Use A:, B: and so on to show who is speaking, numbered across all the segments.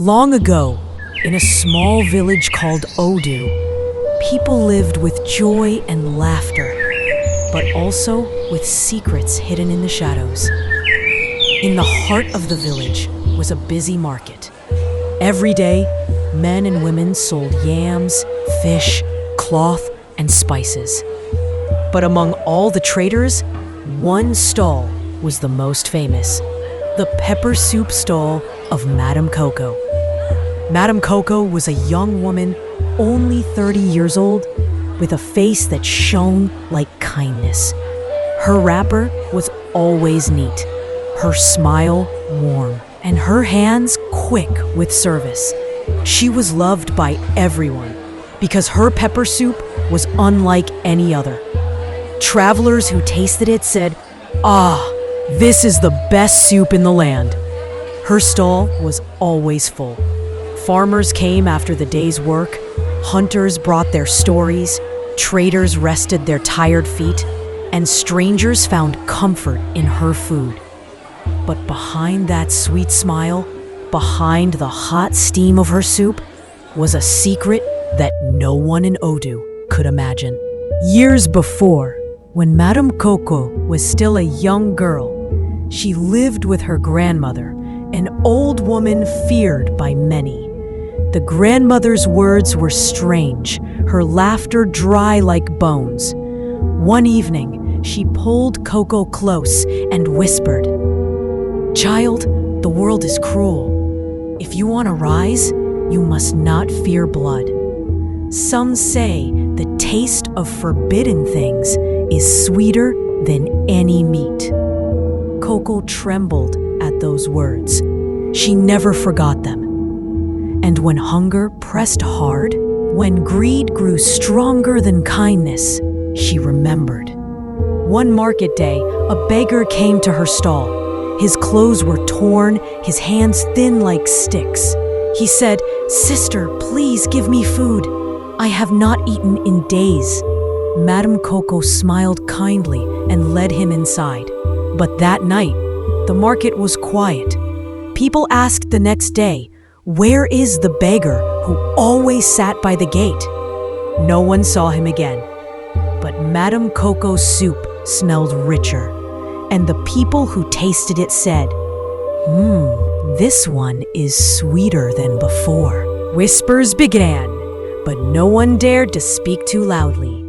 A: Long ago, in a small village called Odu, people lived with joy and laughter, but also with secrets hidden in the shadows. In the heart of the village was a busy market. Every day, men and women sold yams, fish, cloth, and spices. But among all the traders, one stall was the most famous, the pepper soup stall of Madame Coco. Madame Coco was a young woman, only 30 years old, with a face that shone like kindness. Her wrapper was always neat, her smile warm, and her hands quick with service. She was loved by everyone because her pepper soup was unlike any other. Travelers who tasted it said, "Ah, this is the best soup in the land." Her stall was always full. Farmers came after the day's work, hunters brought their stories, traders rested their tired feet, and strangers found comfort in her food. But behind that sweet smile, behind the hot steam of her soup, was a secret that no one in Odu could imagine. Years before, when Madame Coco was still a young girl, she lived with her grandmother, an old woman feared by many. The grandmother's words were strange, her laughter dry like bones. One evening, she pulled Coco close and whispered, "Child, the world is cruel. If you want to rise, you must not fear blood. Some say the taste of forbidden things is sweeter than any meat." Coco trembled at those words. She never forgot them. And when hunger pressed hard, when greed grew stronger than kindness, she remembered. One market day, a beggar came to her stall. His clothes were torn, his hands thin like sticks. He said, "Sister, please give me food. I have not eaten in days." Madame Coco smiled kindly and led him inside. But that night, the market was quiet. People asked the next day, "Where is the beggar who always sat by the gate?" No one saw him again. But Madame Coco's soup smelled richer, and the people who tasted it said, "This one is sweeter than before." Whispers began, but no one dared to speak too loudly.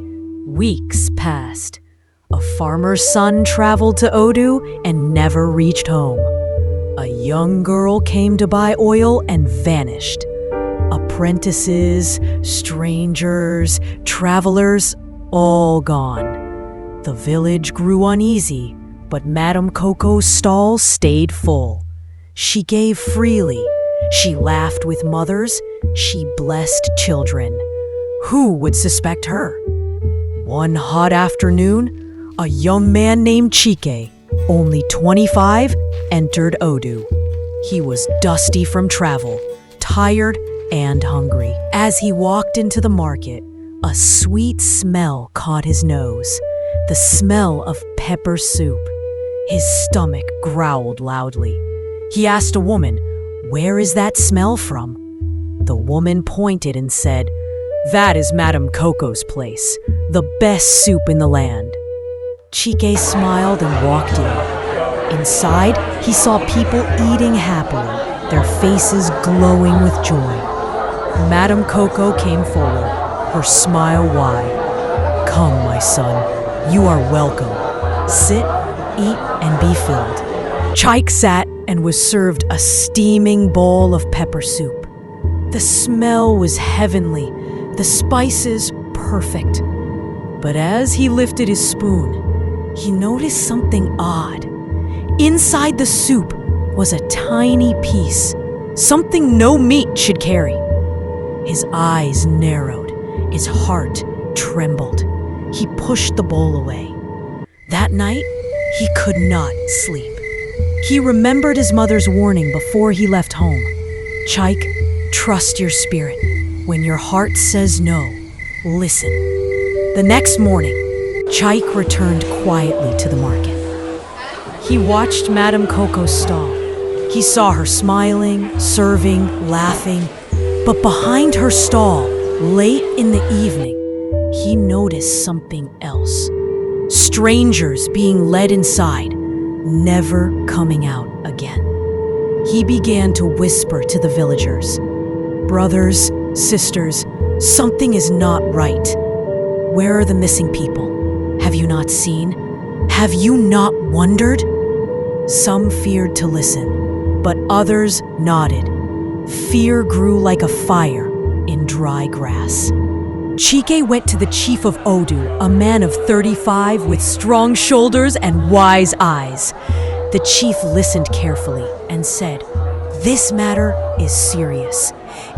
A: Weeks passed. A farmer's son traveled to Odu and never reached home. A young girl came to buy oil and vanished. Apprentices, strangers, travelers, all gone. The village grew uneasy, but Madame Coco's stall stayed full. She gave freely. She laughed with mothers. She blessed children. Who would suspect her? One hot afternoon, a young man named Chike, only 25, entered Odu. He was dusty from travel, tired and hungry. As he walked into the market, a sweet smell caught his nose, the smell of pepper soup. His stomach growled loudly. He asked a woman, "Where is that smell from?" The woman pointed and said, "That is Madame Coco's place, the best soup in the land." Chike smiled and walked in. Inside, he saw people eating happily, their faces glowing with joy. Madame Coco came forward, her smile wide. "Come, my son, you are welcome. Sit, eat, and be filled." Chike sat and was served a steaming bowl of pepper soup. The smell was heavenly, the spices perfect. But as he lifted his spoon, he noticed something odd. Inside the soup was a tiny piece, something no meat should carry. His eyes narrowed, his heart trembled. He pushed the bowl away. That night, he could not sleep. He remembered his mother's warning before he left home. "Chike, trust your spirit. When your heart says no, listen." The next morning, Chike returned quietly to the market. He watched Madame Coco's stall. He saw her smiling, serving, laughing, but behind her stall, late in the evening, he noticed something else. Strangers being led inside, never coming out again. He began to whisper to the villagers, "Brothers, sisters, something is not right. Where are the missing people? Have you not seen? Have you not wondered?" Some feared to listen, but others nodded. Fear grew like a fire in dry grass. Chike went to the chief of Odu, a man of 35 with strong shoulders and wise eyes. The chief listened carefully and said, "This matter is serious.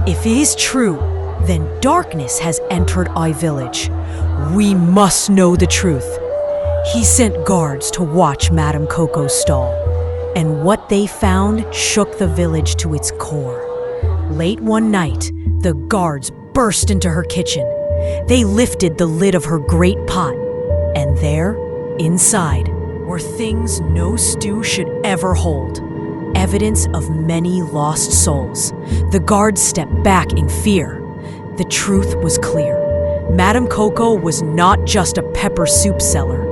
A: If it is true, then darkness has entered our village. We must know the truth." He sent guards to watch Madame Coco's stall, and what they found shook the village to its core. Late one night, the guards burst into her kitchen. They lifted the lid of her great pot, and there, inside, were things no stew should ever hold. Evidence of many lost souls. The guards stepped back in fear. The truth was clear. Madame Coco was not just a pepper soup seller.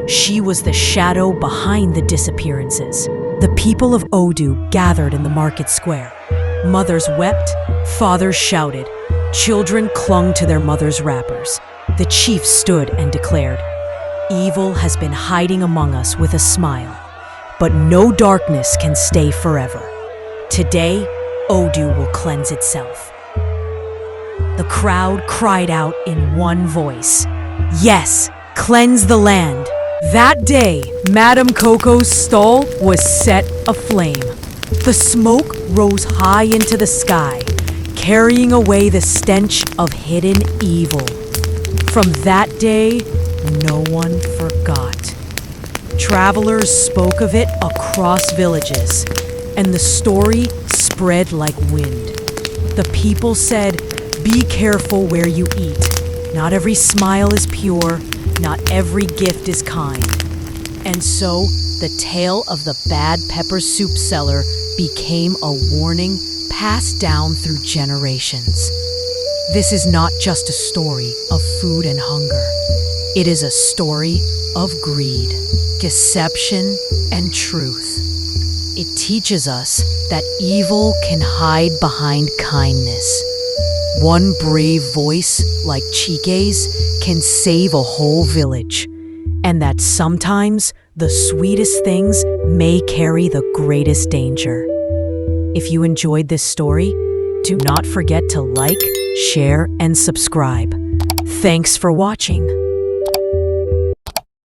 A: She was the shadow behind the disappearances. The people of Odu gathered in the market square. Mothers wept, fathers shouted, children clung to their mothers' wrappers. The chief stood and declared, "Evil has been hiding among us with a smile, but no darkness can stay forever. Today, Odu will cleanse itself." The crowd cried out in one voice, "Yes, cleanse the land." That day, Madame Coco's stall was set aflame. The smoke rose high into the sky, carrying away the stench of hidden evil. From that day, no one forgot. Travelers spoke of it across villages, and the story spread like wind. The people said, "Be careful where you eat. Not every smile is pure, not every gift is kind." And so, the tale of the bad pepper soup seller became a warning passed down through generations. This is not just a story of food and hunger. It is a story of greed, deception, and truth. It teaches us that evil can hide behind kindness. One brave voice like Chike's can save a whole village, and that sometimes the sweetest things may carry the greatest danger. If you enjoyed this story, do not forget to like, share, and subscribe. Thanks for watching.